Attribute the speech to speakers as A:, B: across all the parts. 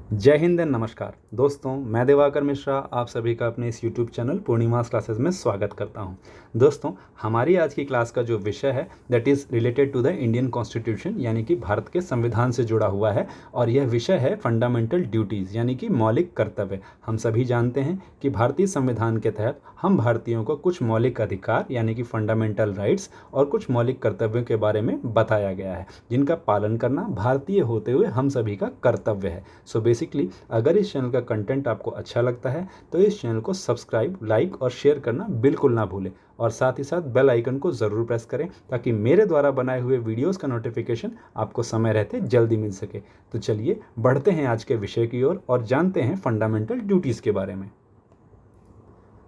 A: जय हिंद एंड नमस्कार दोस्तों, मैं दिवाकर मिश्रा आप सभी का अपने इस YouTube चैनल पूर्णिमास क्लासेस में स्वागत करता हूं। दोस्तों, हमारी आज की क्लास का जो विषय है that is related to the Indian constitution, यानी कि भारत के संविधान से जुड़ा हुआ है। और यह विषय है फंडामेंटल ड्यूटीज़, यानी कि मौलिक कर्तव्य। हम सभी जानते हैं कि भारतीय संविधान के तहत हम भारतीयों को कुछ मौलिक अधिकार यानी कि फंडामेंटल राइट्स और कुछ मौलिक कर्तव्यों के बारे में बताया गया है, जिनका पालन करना भारतीय होते हुए हम सभी का कर्तव्य है। सो बेसिकली अगर इस चैनल का कंटेंट आपको अच्छा लगता है तो इस चैनल को सब्सक्राइब, लाइक और शेयर करना बिल्कुल ना भूलें। और साथ ही साथ बेल आइकन को ज़रूर प्रेस करें ताकि मेरे द्वारा बनाए हुए वीडियोस का नोटिफिकेशन आपको समय रहते जल्दी मिल सके। तो चलिए बढ़ते हैं आज के विषय की ओर और जानते हैं फंडामेंटल ड्यूटीज़ के बारे में।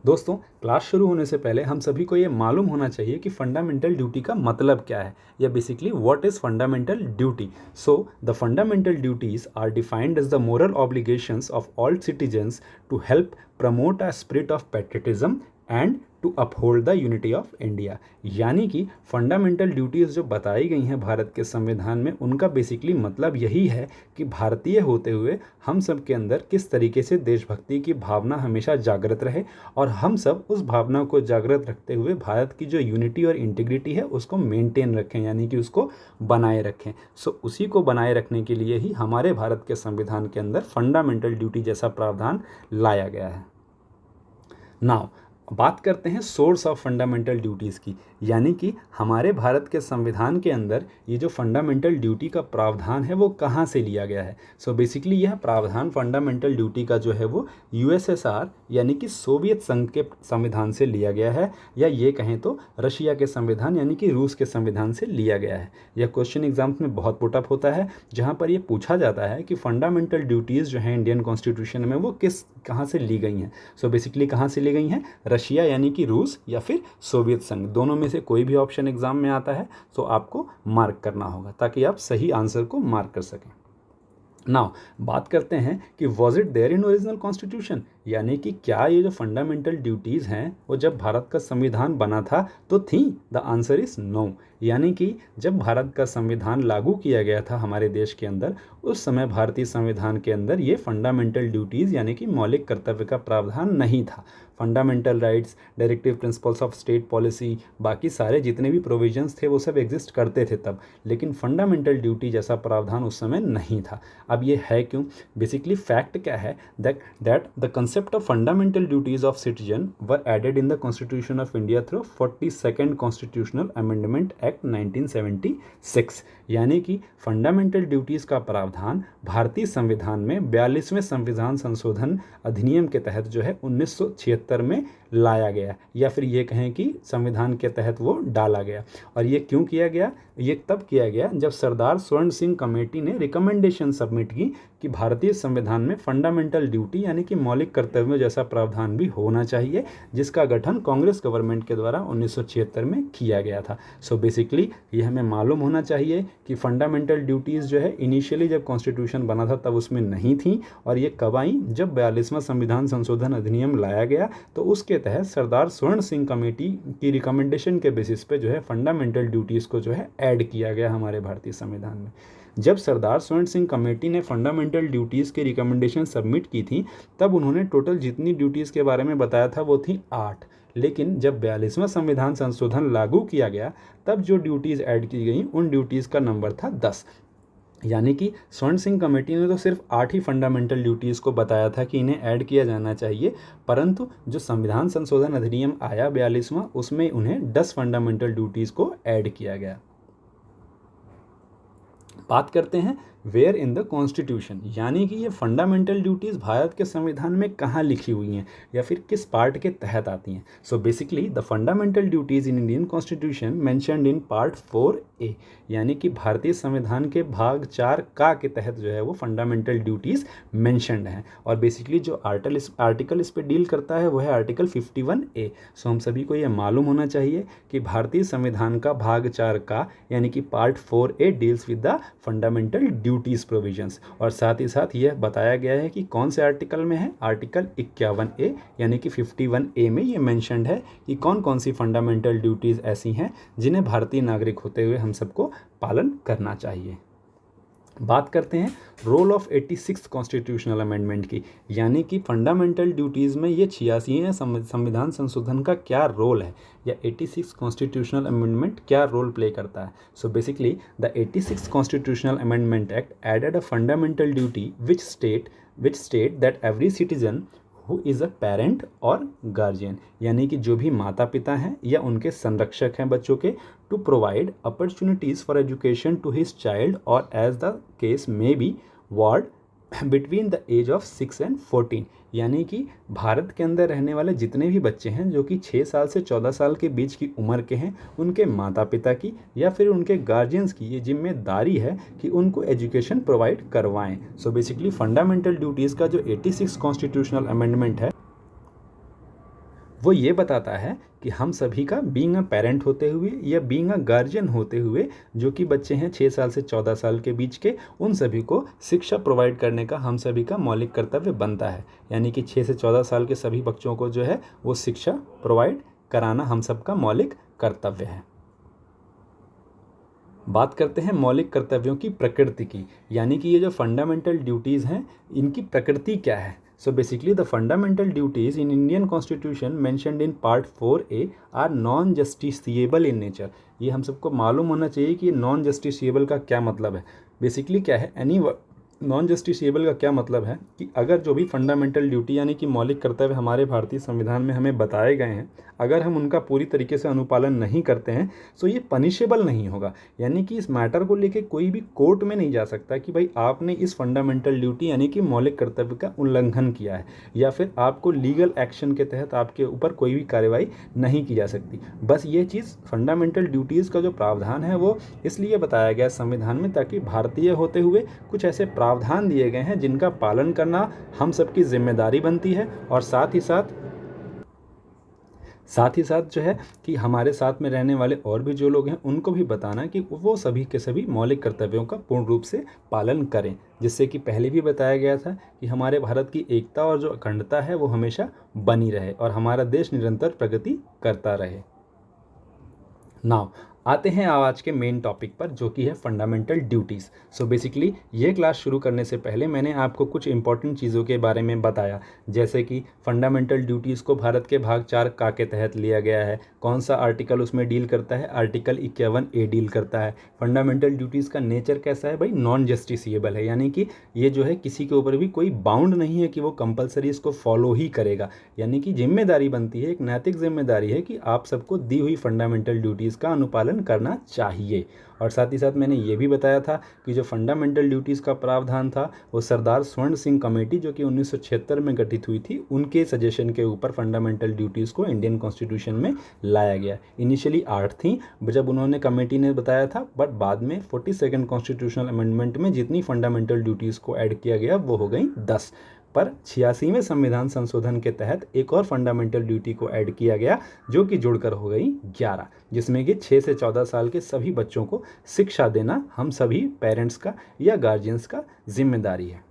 A: दोस्तों, क्लास शुरू होने से पहले हम सभी को ये मालूम होना चाहिए कि फंडामेंटल ड्यूटी का मतलब क्या है, या basically what is fundamental duty. So the fundamental duties are defined as the moral obligations of all citizens to help promote a spirit of patriotism and to uphold the unity of India. यानी कि fundamental duties जो बताई गई हैं भारत के संविधान में, उनका बेसिकली मतलब यही है कि भारतीय होते हुए हम सब के अंदर किस तरीके से देशभक्ति की भावना हमेशा जागृत रहे और हम सब उस भावना को जागृत रखते हुए भारत की जो यूनिटी और इंटीग्रिटी है उसको मेंटेन रखें, यानी कि उसको बनाए रखें। सो उसी को बनाए रखने के लिए ही हमारे भारत के संविधान के अंदर फंडामेंटल ड्यूटी जैसा प्रावधान लाया गया है। नाउ बात करते हैं सोर्स ऑफ फंडामेंटल ड्यूटीज़ की, यानी कि हमारे भारत के संविधान के अंदर ये जो फंडामेंटल ड्यूटी का प्रावधान है वो कहाँ से लिया गया है। सो बेसिकली यह प्रावधान फंडामेंटल ड्यूटी का जो है वो यूएसएसआर यानी कि सोवियत संघ के संविधान से लिया गया है, या ये कहें तो रशिया के संविधान यानी कि रूस के संविधान से लिया गया है। यह क्वेश्चन एग्जाम्स में बहुत पुटअप होता है, जहाँ पर यह पूछा जाता है कि फंडामेंटल ड्यूटीज़ जो हैं इंडियन कॉन्स्टिट्यूशन में वो कहाँ से ली गई हैं। सो बेसिकली कहाँ से ली गई हैं, रशिया यानी कि रूस या फिर सोवियत संघ, दोनों में से कोई भी ऑप्शन एग्जाम में आता है तो आपको मार्क करना होगा ताकि आप सही आंसर को मार्क कर सकें। नाउ बात करते हैं कि was it there in original constitution, यानी कि क्या ये जो फंडामेंटल ड्यूटीज़ हैं वो जब भारत का संविधान बना था तो थी। The answer is no. यानी कि जब भारत का संविधान लागू किया गया था हमारे देश के अंदर, उस समय भारतीय संविधान के अंदर ये फंडामेंटल ड्यूटीज़ यानी कि मौलिक कर्तव्य का प्रावधान नहीं था। Fundamental rights, directive principles of state policy, बाकी सारे जितने भी प्रोविजंस थे वो सब एग्जिस्ट करते थे तब, लेकिन फंडामेंटल ड्यूटी जैसा प्रावधान उस समय नहीं था। अब ये है क्यों? बेसिकली फैक्ट क्या है that the concept of fundamental duties of citizen were added in the constitution of India through 42nd constitutional amendment act 1976। यानी कि फंडामेंटल ड्यूटीज़ का प्रावधान भारतीय संविधान में 42वें संविधान संशोधन अधिनियम के तहत जो है 1976 में लाया गया, या फिर ये कहें कि संविधान के तहत वो डाला गया। और ये क्यों किया गया? ये तब किया गया जब सरदार स्वर्ण सिंह कमेटी ने रिकमेंडेशन सबमिट की कि भारतीय संविधान में फंडामेंटल ड्यूटी यानी कि मौलिक कर्तव्यों जैसा प्रावधान भी होना चाहिए, जिसका गठन कांग्रेस गवर्नमेंट के द्वारा 1976 में किया गया था। सो बेसिकली ये हमें मालूम होना चाहिए कि फंडामेंटल ड्यूटीज़ जो है इनिशियली जब कॉन्स्टिट्यूशन बना था तब उसमें नहीं थी, और ये कब आई? जब 42वां संविधान संशोधन अधिनियम लाया गया तो उसके तहत सरदार स्वर्ण सिंह कमेटी की रिकमेंडेशन के बेसिस पे जो है फंडामेंटल ड्यूटीज़ को जो है ऐड किया गया हमारे भारतीय संविधान में। जब सरदार स्वर्ण सिंह कमेटी ने फंडामेंटल ड्यूटीज़ की रिकमेंडेशन सबमिट की थी तब उन्होंने टोटल जितनी ड्यूटीज़ के बारे में बताया था वो थी 8, लेकिन जब 42वां संविधान संशोधन लागू किया गया तब जो ड्यूटीज़ ऐड की गई उन ड्यूटीज़ का नंबर था 10। यानी कि स्वर्ण सिंह कमेटी ने तो सिर्फ 8 ही फंडामेंटल ड्यूटीज़ को बताया था कि इन्हें ऐड किया जाना चाहिए, परंतु जो संविधान संशोधन अधिनियम आया 42वां उसमें उन्हें 10 फंडामेंटल ड्यूटीज़ को ऐड किया गया। बात करते हैं वेयर इन द कॉन्स्टिट्यूशन, यानी कि ये फंडामेंटल ड्यूटीज़ भारत के संविधान में कहाँ लिखी हुई हैं या फिर किस पार्ट के तहत आती हैं। सो basically the fundamental duties in Indian constitution mentioned in part 4A, यानी कि भारतीय संविधान के भाग 4 का के तहत जो है वो फंडामेंटल ड्यूटीज़ मेंशन्ड हैं। और बेसिकली जो आर्टिकल इस पर डील करता है वो है आर्टिकल 51A। सो हम सभी को ये मालूम होना चाहिए कि भारतीय संविधान का भाग 4 का यानी कि part 4A deals with the fundamental duties provisions, और साथ ही साथ यह बताया गया है कि कौन से आर्टिकल में है, आर्टिकल 51A यानी कि 51A में ये मेंशन्ड है कि कौन कौन सी फंडामेंटल ड्यूटीज़ ऐसी हैं जिन्हें भारतीय नागरिक होते हुए हम सबको पालन करना चाहिए। बात करते हैं रोल ऑफ 86 कॉन्स्टिट्यूशनल अमेंडमेंट की, यानी कि फंडामेंटल ड्यूटीज़ में ये 86वें संविधान संशोधन का क्या रोल है, या 86 कॉन्स्टिट्यूशनल अमेंडमेंट क्या रोल प्ले करता है। So basically the 86 constitutional amendment act added a fundamental duty which state that every citizen who is a parent or guardian, यानी कि जो भी माता पिता हैं या उनके संरक्षक हैं बच्चों के, to provide opportunities for education to his child और as the case may be ward between the age of 6 and 14, यानी कि भारत के अंदर रहने वाले जितने भी बच्चे हैं जो कि 6 साल से 14 साल के बीच की उम्र के हैं, उनके माता पिता की या फिर उनके गार्जियंस की ये जिम्मेदारी है कि उनको एजुकेशन प्रोवाइड करवाएं। सो बेसिकली फंडामेंटल ड्यूटीज़ का जो 86 कॉन्स्टिट्यूशनल अमेंडमेंट है वो ये बताता है कि हम सभी का बीइंग अ पेरेंट होते हुए या बीइंग अ गार्जियन होते हुए जो कि बच्चे हैं 6 साल से 14 साल के बीच के, उन सभी को शिक्षा प्रोवाइड करने का हम सभी का मौलिक कर्तव्य बनता है। यानी कि 6 से 14 साल के सभी बच्चों को जो है वो शिक्षा प्रोवाइड कराना हम सबका मौलिक कर्तव्य है। बात करते हैं मौलिक कर्तव्यों की प्रकृति की, यानी कि ये जो फंडामेंटल ड्यूटीज़ हैं इनकी प्रकृति क्या है। So basically the fundamental duties in Indian Constitution mentioned in Part 4A are non-justiciable in nature। ये हम सबको मालूम होना चाहिए कि नॉन जस्टिसिएबल का क्या मतलब है। बेसिकली क्या है, नॉन जस्टिसिएबल का क्या मतलब है कि अगर जो भी फंडामेंटल ड्यूटी यानी कि मौलिक कर्तव्य हमारे भारतीय संविधान में हमें बताए गए हैं, अगर हम उनका पूरी तरीके से अनुपालन नहीं करते हैं तो ये पनिशेबल नहीं होगा। यानी कि इस मैटर को लेके कोई भी कोर्ट में नहीं जा सकता कि भाई आपने इस फंडामेंटल ड्यूटी यानी कि मौलिक कर्तव्य का उल्लंघन किया है, या फिर आपको लीगल एक्शन के तहत आपके ऊपर कोई भी कार्रवाई नहीं की जा सकती। बस ये चीज़ फंडामेंटल ड्यूटीज़ का जो प्रावधान है वो इसलिए बताया गया संविधान में ताकि भारतीय होते हुए कुछ ऐसे प्रावधान दिए गए हैं जिनका पालन करना हम सबकी जिम्मेदारी बनती है, और साथ ही साथ जो है कि हमारे साथ में रहने वाले और भी जो लोग हैं उनको भी बताना कि वो सभी के सभी मौलिक कर्तव्यों का पूर्ण रूप से पालन करें, जिससे कि पहले भी बताया गया था कि हमारे भारत की एकता और जो अखंडता है वो हमेशा बनी रहे और हमारा देश निरंतर प्रगति करता रहे। नाउ आते हैं आज के मेन टॉपिक पर, जो कि है फंडामेंटल ड्यूटीज़। सो बेसिकली ये क्लास शुरू करने से पहले मैंने आपको कुछ इंपॉर्टेंट चीज़ों के बारे में बताया, जैसे कि फंडामेंटल ड्यूटीज़ को भारत के भाग 4 का के तहत लिया गया है, कौन सा आर्टिकल उसमें डील करता है, आर्टिकल 51A डील करता है। फंडामेंटल ड्यूटीज़ का नेचर कैसा है भाई, नॉन जस्टिसिएबल है, यानी कि ये जो है किसी के ऊपर भी कोई बाउंड नहीं है कि वो कंपलसरी इसको फॉलो ही करेगा। यानी कि जिम्मेदारी बनती है, एक नैतिक जिम्मेदारी है कि आप सबको दी हुई फंडामेंटल ड्यूटीज़ का अनुपालन करना चाहिए। और साथ ही साथ मैंने ये भी बताया था कि जो फंडामेंटल ड्यूटीज़ का प्रावधान था वो सरदार स्वर्ण सिंह कमेटी जो कि 1976 में गठित हुई थी, उनके सजेशन के ऊपर फंडामेंटल ड्यूटीज़ को इंडियन कॉन्स्टिट्यूशन में लाया गया। इनिशियली 8 थी जब उन्होंने कमेटी ने बताया था, बट बाद में 42nd कॉन्स्टिट्यूशनल अमेंडमेंट में जितनी फंडामेंटल ड्यूटीज़ को ऐड किया गया वो हो गई 10। पर 86वें संविधान संशोधन के तहत एक और फंडामेंटल ड्यूटी को ऐड किया गया जो कि जुड़कर हो गई 11, जिसमें कि 6 से 14 साल के सभी बच्चों को शिक्षा देना हम सभी पेरेंट्स का या गार्जियंस का जिम्मेदारी है।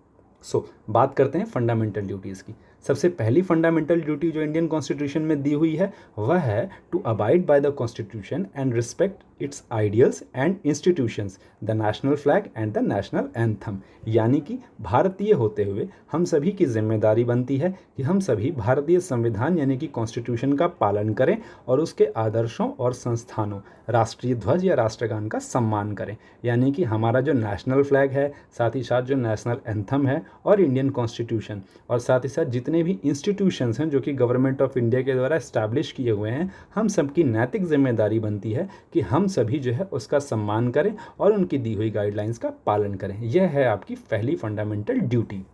A: सो बात करते हैं फंडामेंटल ड्यूटीज़ की। सबसे पहली फंडामेंटल ड्यूटी जो इंडियन कॉन्स्टिट्यूशन में दी हुई है वह है to abide by the constitution and respect its ideals and institutions, the national flag and the national anthem. यानी कि भारतीय होते हुए हम सभी की जिम्मेदारी बनती है कि हम सभी भारतीय संविधान यानी कि कॉन्स्टिट्यूशन का पालन करें और उसके आदर्शों और संस्थानों, राष्ट्रीय ध्वज या राष्ट्रगान का सम्मान करें। यानी कि हमारा जो नेशनल फ्लैग है, साथ ही साथ जो नेशनल एंथम है और इंडियन कॉन्स्टिट्यूशन, और साथ ही साथ जितने भी इंस्टीट्यूशंस हैं जो कि गवर्नमेंट ऑफ इंडिया के द्वारा इस्टेब्लिश किए हुए हैं, हम सबकी नैतिक जिम्मेदारी बनती है कि हम सभी जो है उसका सम्मान करें और उनकी दी हुई गाइडलाइंस का पालन करें। यह है आपकी पहली फंडामेंटल ड्यूटी।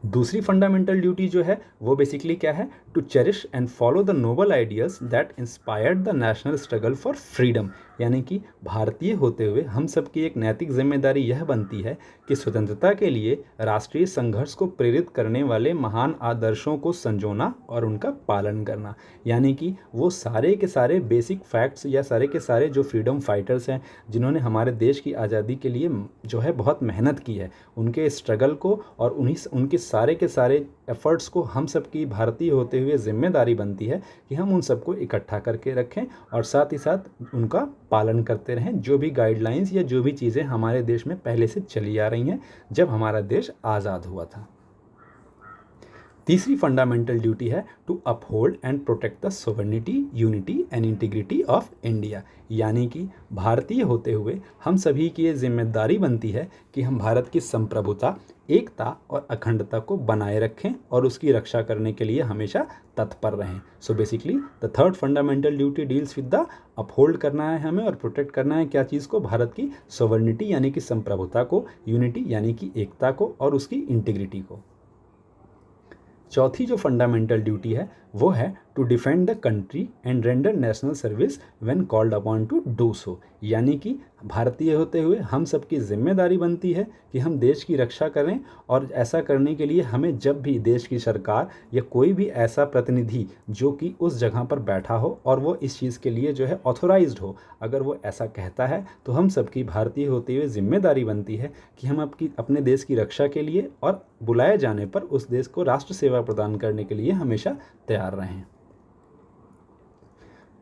A: दूसरी फंडामेंटल ड्यूटी जो है वो बेसिकली क्या है, to cherish and follow the noble ideas that inspired the national struggle for freedom. यानी कि भारतीय होते हुए हम सबकी एक नैतिक जिम्मेदारी यह बनती है कि स्वतंत्रता के लिए राष्ट्रीय संघर्ष को प्रेरित करने वाले महान आदर्शों को संजोना और उनका पालन करना। यानी कि वो सारे के सारे बेसिक फैक्ट्स या सारे के सारे जो फ्रीडम फाइटर्स हैं जिन्होंने हमारे देश की आज़ादी के लिए जो है बहुत मेहनत की है, उनके स्ट्रगल को और उनके सारे के सारे एफर्ट्स को हम सबकी भारतीय होते हुए जिम्मेदारी बनती है कि हम उन सबको इकट्ठा करके रखें और साथ ही साथ उनका पालन करते रहें, जो भी गाइडलाइंस या जो भी चीज़ें हमारे देश में पहले से चली आ रही हैं जब हमारा देश आज़ाद हुआ था। तीसरी फंडामेंटल ड्यूटी है to uphold and protect the sovereignty, unity and integrity of India. यानी कि भारतीय होते हुए हम सभी की ये जिम्मेदारी बनती है कि हम भारत की संप्रभुता, एकता और अखंडता को बनाए रखें और उसकी रक्षा करने के लिए हमेशा तत्पर रहें। सो basically the third fundamental duty deals with the uphold करना है हमें और प्रोटेक्ट करना है क्या चीज़ को, भारत की सोवरेनिटी यानी कि संप्रभुता को, यूनिटी यानी कि एकता को और उसकी इंटीग्रिटी को। चौथी जो फंडामेंटल ड्यूटी है वो है to defend the country and render national service when called upon to do so. यानी कि भारतीय होते हुए हम सबकी जिम्मेदारी बनती है कि हम देश की रक्षा करें और ऐसा करने के लिए हमें जब भी देश की सरकार या कोई भी ऐसा प्रतिनिधि जो कि उस जगह पर बैठा हो और वो इस चीज़ के लिए जो है ऑथोराइज्ड हो, अगर वो ऐसा कहता है तो हम सबकी भारतीय होते हुए जिम्मेदारी बनती है कि हम अपने देश की रक्षा के लिए और बुलाए जाने पर उस देश को राष्ट्र सेवा प्रदान करने के लिए हमेशा तैयार रहें।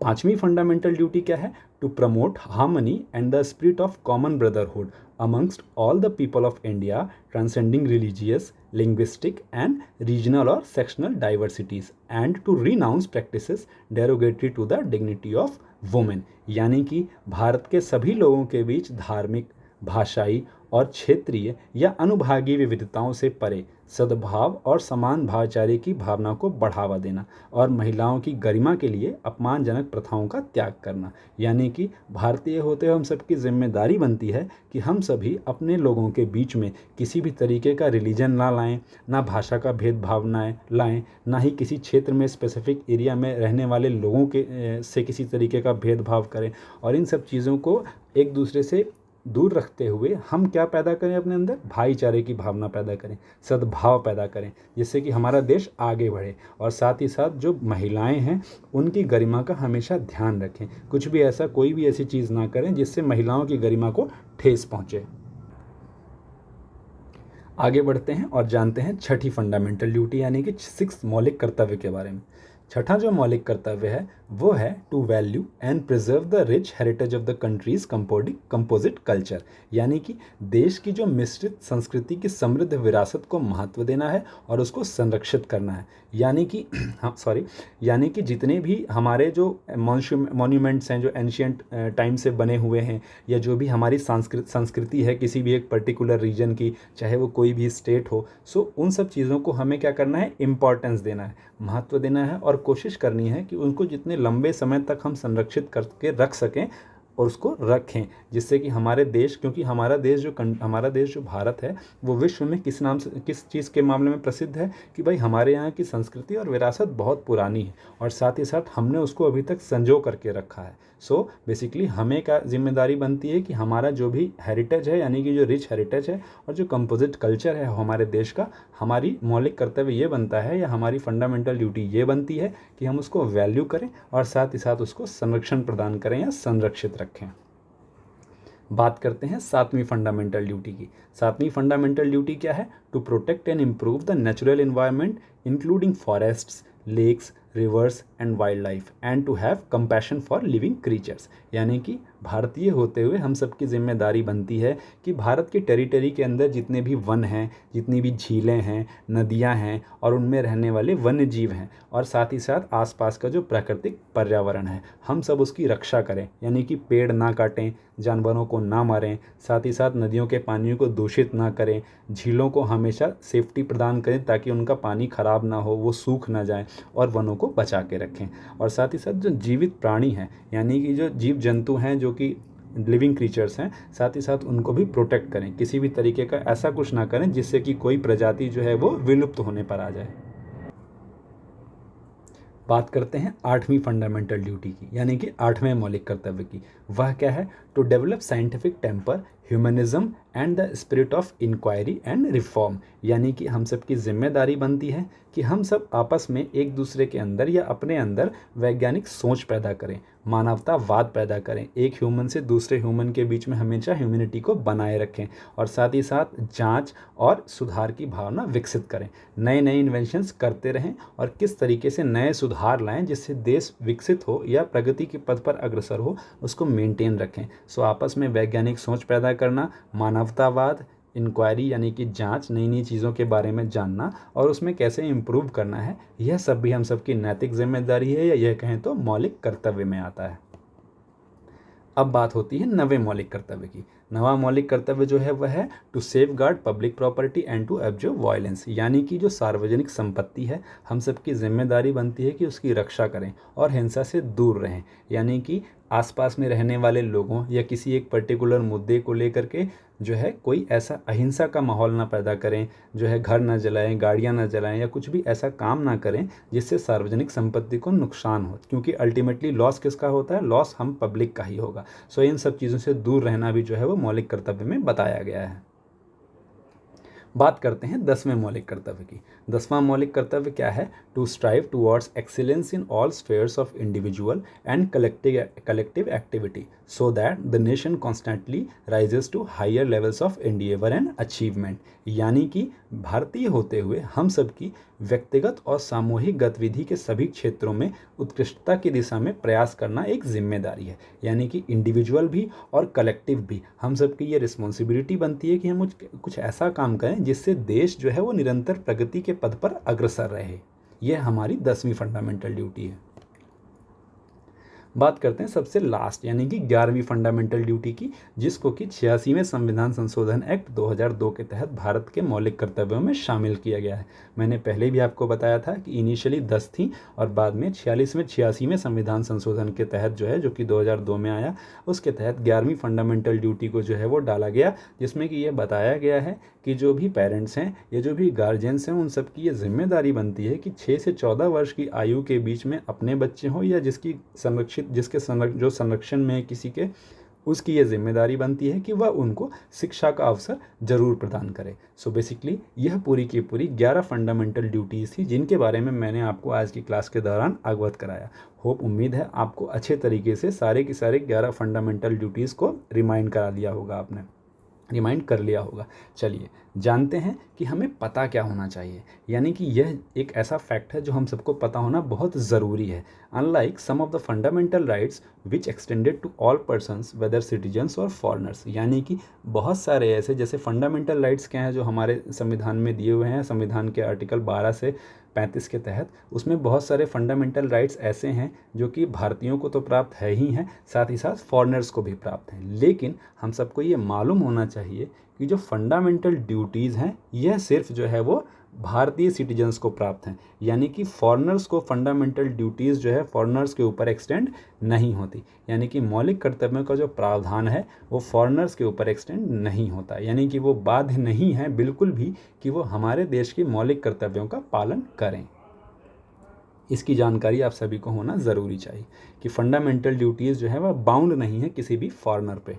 A: पांचवी फंडामेंटल ड्यूटी क्या है, to promote harmony and the spirit of common brotherhood amongst all the people of India, transcending religious, linguistic and regional or sectional diversities, and to renounce practices derogatory to the dignity of women। यानी कि भारत के सभी लोगों के बीच धार्मिक, भाषाई और क्षेत्रीय या अनुभागीय विविधताओं से परे सद्भाव और समान भाईचारे की भावना को बढ़ावा देना और महिलाओं की गरिमा के लिए अपमानजनक प्रथाओं का त्याग करना। यानी कि भारतीय होते हुए हम सबकी जिम्मेदारी बनती है कि हम सभी अपने लोगों के बीच में किसी भी तरीके का रिलीजन ना लाएं, ना भाषा का भेदभाव ना लाएं, ना ही किसी क्षेत्र में स्पेसिफिक एरिया में रहने वाले लोगों के से किसी तरीके का भेदभाव करें और इन सब चीज़ों को एक दूसरे से दूर रखते हुए हम क्या पैदा करें, अपने अंदर भाईचारे की भावना पैदा करें, सद्भाव पैदा करें, जिससे कि हमारा देश आगे बढ़े। और साथ ही साथ जो महिलाएं हैं उनकी गरिमा का हमेशा ध्यान रखें, कुछ भी ऐसा कोई भी ऐसी चीज़ ना करें जिससे महिलाओं की गरिमा को ठेस पहुँचे। आगे बढ़ते हैं और जानते हैं छठी फंडामेंटल ड्यूटी यानी कि सिक्स्थ मौलिक कर्तव्य के बारे में। छठा जो मौलिक कर्तव्य है वो है to value and preserve the rich heritage of the country's composite culture. यानी कि देश की जो मिश्रित संस्कृति की समृद्ध विरासत को महत्व देना है और उसको संरक्षित करना है। यानी कि जितने भी हमारे जो मॉन्यूमेंट्स हैं जो एंशियंट टाइम से बने हुए हैं या जो भी हमारी संस्कृति है किसी भी एक पर्टिकुलर रीजन की, चाहे वो कोई भी स्टेट हो, सो उन सब चीज़ों को हमें क्या करना है, इम्पॉर्टेंस देना है, महत्व देना है और कोशिश करनी है कि उनको जितने लंबे समय तक हम संरक्षित करके रख सकें और उसको रखें, जिससे कि हमारे देश, क्योंकि हमारा देश जो भारत है वो विश्व में किस चीज़ के मामले में प्रसिद्ध है कि भाई हमारे यहाँ की संस्कृति और विरासत बहुत पुरानी है और साथ ही साथ हमने उसको अभी तक संजो करके रखा है। सो बेसिकली हमें क्या जिम्मेदारी बनती है कि हमारा जो भी हेरिटेज है यानी कि जो रिच हेरिटेज है और जो कंपोजिट कल्चर है हमारे देश का, हमारी मौलिक कर्तव्य ये बनता है या हमारी फंडामेंटल ड्यूटी ये बनती है कि हम उसको वैल्यू करें और साथ ही साथ उसको संरक्षण प्रदान करें या संरक्षित रखें। बात करते हैं सातवीं फंडामेंटल ड्यूटी की। सातवीं फंडामेंटल ड्यूटी क्या है, to protect and improve the natural environment including forests, lakes, rivers and wild life and to have compassion for living creatures. यानी कि भारतीय होते हुए हम सबकी जिम्मेदारी बनती है कि भारत की टेरिटरी के अंदर जितने भी वन हैं, जितनी भी झीलें हैं, नदियां हैं और उनमें रहने वाले वन्य जीव हैं और साथ ही साथ आसपास का जो प्राकृतिक पर्यावरण है हम सब उसकी रक्षा करें। यानी कि पेड़ ना काटें, जानवरों को ना मारें, साथ ही साथ नदियों के पानियों को दूषित ना करें, झीलों को हमेशा सेफ्टी प्रदान करें ताकि उनका पानी खराब ना हो, वो सूख ना जाए और वनों को बचा के रखें। और साथ ही साथ जो जीवित प्राणी हैं यानी कि जो जीव जंतु हैं जो कि लिविंग क्रीचर्स हैं, साथ ही साथ उनको भी प्रोटेक्ट करें, किसी भी तरीके का ऐसा कुछ ना करें जिससे कि कोई प्रजाति जो है वो विलुप्त होने पर आ जाए। बात करते हैं आठवीं फंडामेंटल ड्यूटी की यानी कि आठवें मौलिक कर्तव्य की। वह क्या है, to develop scientific temper, humanism and the spirit of inquiry and reform. यानी कि हम सब की जिम्मेदारी बनती है कि हम सब आपस में एक दूसरे के अंदर या अपने अंदर वैज्ञानिक सोच पैदा करें, मानवतावाद पैदा करें, एक ह्यूमन से दूसरे ह्यूमन के बीच में हमेशा ह्यूमैनिटी को बनाए रखें और साथ ही साथ जांच और सुधार की भावना विकसित करें। नए नए इन्वेंशंस करते रहें और किस तरीके से नए सुधार लाएं जिससे देश विकसित हो या प्रगति के पथ पर अग्रसर हो, उसको मेंटेन रखें। सो आपस में वैज्ञानिक सोच पैदा करना, मानवतावाद, इंक्वायरी यानी कि जांच, नई नई चीज़ों के बारे में जानना और उसमें कैसे इम्प्रूव करना है, यह सब भी हम सबकी नैतिक जिम्मेदारी है, या यह कहें तो मौलिक कर्तव्य में आता है। अब बात होती है नवे मौलिक कर्तव्य की। नवा मौलिक कर्तव्य जो है वह है to safeguard public property and to abjure violence, यानी कि जो सार्वजनिक संपत्ति है हम सबकी जिम्मेदारी बनती है कि उसकी रक्षा करें और हिंसा से दूर रहें। यानी कि आसपास में रहने वाले लोगों या किसी एक पर्टिकुलर मुद्दे को लेकर के जो है कोई ऐसा अहिंसा का माहौल ना पैदा करें, जो है घर ना जलाएं, गाड़ियां ना जलाएं या कुछ भी ऐसा काम ना करें जिससे सार्वजनिक संपत्ति को नुकसान हो, क्योंकि अल्टीमेटली लॉस किसका होता है? लॉस हम पब्लिक का ही होगा। सो इन सब चीज़ों से दूर रहना भी जो है वो मौलिक कर्तव्य में बताया गया है। बात करते हैं 10वें मौलिक कर्तव्य की। 10वां मौलिक कर्तव्य क्या है? To strive towards excellence in all spheres of individual and collective activity so that the nation constantly rises to higher levels of endeavour and achievement. यानी कि भारतीय होते हुए हम सबकी व्यक्तिगत और सामूहिक गतिविधि के सभी क्षेत्रों में उत्कृष्टता की दिशा में प्रयास करना एक जिम्मेदारी है। यानी कि इंडिविजुअल भी और कलेक्टिव भी हम सबकी ये रिस्पॉन्सिबिलिटी बनती है कि हम कुछ ऐसा काम करें जिससे देश जो है वो निरंतर प्रगति के पथ पर अग्रसर रहे। यह हमारी 10वीं फंडामेंटल ड्यूटी है। बात करते हैं सबसे लास्ट यानी कि 11वीं फंडामेंटल ड्यूटी की, जिसको कि 86वें संविधान संशोधन एक्ट 2002 के तहत भारत के मौलिक कर्तव्यों में शामिल किया गया है। मैंने पहले भी आपको बताया था कि इनिशियली 10 थी और बाद में 86वें संविधान संशोधन के तहत जो है, जो कि 2002 में आया, उसके तहत 11वीं फंडामेंटल ड्यूटी को जो है वो डाला गया, जिसमें कि ये बताया गया है कि जो भी पेरेंट्स हैं या जो भी गार्जियंस हैं उन सबकी ये जिम्मेदारी बनती है कि 6 से 14 वर्ष की आयु के बीच में अपने बच्चे हों या जिसके संरक्षण में किसी के, उसकी ये जिम्मेदारी बनती है कि वह उनको शिक्षा का अवसर जरूर प्रदान करे। सो बेसिकली यह पूरी की पूरी 11 फंडामेंटल ड्यूटीज़ थी जिनके बारे में मैंने आपको आज की क्लास के दौरान अवगत कराया। उम्मीद है आपको अच्छे तरीके से सारे के सारे 11 फंडामेंटल ड्यूटीज़ को रिमाइंड कर लिया होगा। चलिए जानते हैं कि हमें पता क्या होना चाहिए। यानी कि यह एक ऐसा फैक्ट है जो हम सबको पता होना बहुत ज़रूरी है। Unlike some of the fundamental rights which extended to all persons whether citizens or foreigners, यानी कि बहुत सारे ऐसे जैसे फंडामेंटल राइट्स क्या हैं जो हमारे संविधान में दिए हुए हैं, संविधान के आर्टिकल 12 से 35 के तहत, उसमें बहुत सारे फंडामेंटल राइट्स ऐसे हैं जो कि भारतीयों को तो प्राप्त है ही हैं, साथ ही साथ फॉरेनर्स को भी प्राप्त हैं। लेकिन हम सबको ये मालूम होना चाहिए कि जो फंडामेंटल ड्यूटीज़ हैं यह सिर्फ जो है वो भारतीय सिटीजन्स को प्राप्त हैं, यानी कि फॉरेनर्स को फंडामेंटल ड्यूटीज़ जो है फॉरेनर्स के ऊपर एक्सटेंड नहीं होती। यानी कि मौलिक कर्तव्यों का जो प्रावधान है वो फॉरेनर्स के ऊपर एक्सटेंड नहीं होता, यानी कि वो बाध्य नहीं है बिल्कुल भी कि वो हमारे देश के मौलिक कर्तव्यों का पालन करें। इसकी जानकारी आप सभी को होना ज़रूरी चाहिए कि फंडामेंटल ड्यूटीज़ जो है वह बाउंड नहीं है किसी भी फॉरेनर पे।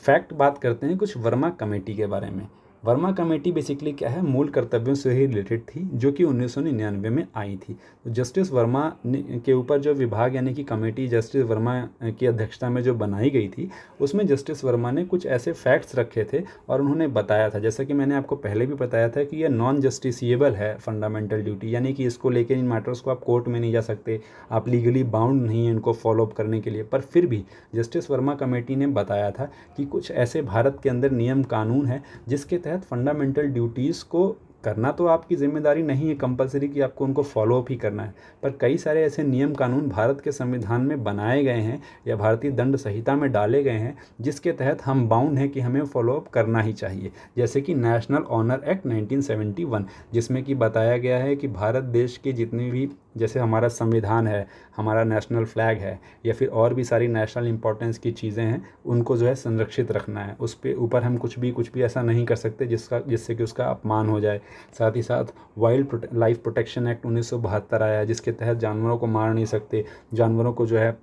A: फैक्ट बात करते हैं कुछ वर्मा कमेटी के बारे में। वर्मा कमेटी बेसिकली क्या है, मूल कर्तव्यों से ही रिलेटेड थी, जो कि 1999 में आई थी। तो जस्टिस वर्मा के ऊपर जो विभाग यानी कि कमेटी जस्टिस वर्मा की अध्यक्षता में जो बनाई गई थी, उसमें जस्टिस वर्मा ने कुछ ऐसे फैक्ट्स रखे थे और उन्होंने बताया था, जैसा कि मैंने आपको पहले भी बताया था कि यह नॉन जस्टिसिएबल है फंडामेंटल ड्यूटी, यानी कि इसको लेकर इन मैटर्स को आप कोर्ट में नहीं जा सकते, आप लीगली बाउंड नहीं हैं इनको फॉलोअप करने के लिए। पर फिर भी जस्टिस वर्मा कमेटी ने बताया था कि कुछ ऐसे भारत के अंदर नियम कानून है जिसके तहत फंडामेंटल ड्यूटीज़ को करना तो आपकी जिम्मेदारी नहीं है कंपलसरी कि आपको उनको फॉलोअप ही करना है, पर कई सारे ऐसे नियम कानून भारत के संविधान में बनाए गए हैं या भारतीय दंड संहिता में डाले गए हैं जिसके तहत हम बाउंड हैं कि हमें फॉलोअप करना ही चाहिए। जैसे कि नेशनल ऑनर एक्ट 1971, जिसमें कि बताया गया है कि भारत देश के जितने भी, जैसे हमारा संविधान है, हमारा नेशनल फ्लैग है या फिर और भी सारी नेशनल इंपॉर्टेंस की चीज़ें हैं, उनको जो है संरक्षित रखना है। उस पे ऊपर हम कुछ भी ऐसा नहीं कर सकते जिससे कि उसका अपमान हो जाए। साथ ही साथ वाइल्ड लाइफ प्रोटेक्शन एक्ट 1972 आया जिसके तहत जानवरों को मार नहीं सकते, जानवरों को जो है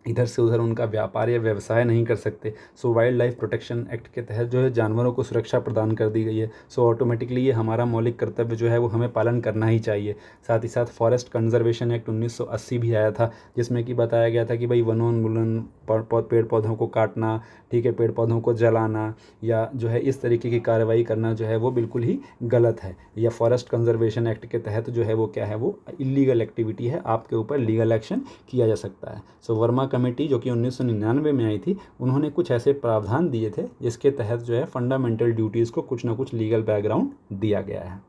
A: इधर से उधर उनका व्यापार या व्यवसाय नहीं कर सकते। सो वाइल्ड लाइफ प्रोटेक्शन एक्ट के तहत जो है जानवरों को सुरक्षा प्रदान कर दी गई है। सो ऑटोमेटिकली ये हमारा मौलिक कर्तव्य जो है वो हमें पालन करना ही चाहिए। साथ ही साथ फॉरेस्ट कंजर्वेशन एक्ट 1980 भी आया था, जिसमें कि बताया गया था कि भाई वनोन्मूलन, पेड़ पौधों को काटना, ठीक है, पेड़ पौधों को जलाना या जो है इस तरीके की कार्रवाई करना जो है वो बिल्कुल ही गलत है। या फॉरेस्ट कंजर्वेशन एक्ट के तहत जो है वो क्या है, वो इलीगल एक्टिविटी है, आपके ऊपर लीगल एक्शन किया जा सकता है। सो वर्मा कमेटी जो कि 1999 में आई थी, उन्होंने कुछ ऐसे प्रावधान दिए थे जिसके तहत जो है फंडामेंटल ड्यूटीज़ को कुछ ना कुछ लीगल बैकग्राउंड दिया गया है।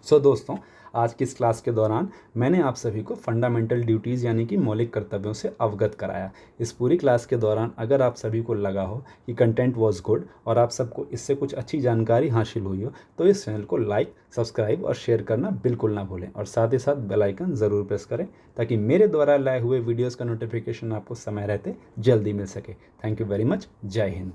A: सो दोस्तों, आज की इस क्लास के दौरान मैंने आप सभी को फंडामेंटल ड्यूटीज़ यानी कि मौलिक कर्तव्यों से अवगत कराया। इस पूरी क्लास के दौरान अगर आप सभी को लगा हो कि कंटेंट वाज गुड और आप सबको इससे कुछ अच्छी जानकारी हासिल हुई हो, तो इस चैनल को लाइक, सब्सक्राइब और शेयर करना बिल्कुल ना भूलें और साथ ही साथ बेल आइकन ज़रूर प्रेस करें ताकि मेरे द्वारा लाए हुए वीडियोज़ का नोटिफिकेशन आपको समय रहते जल्दी मिल सके। Thank you very much. जय हिंद।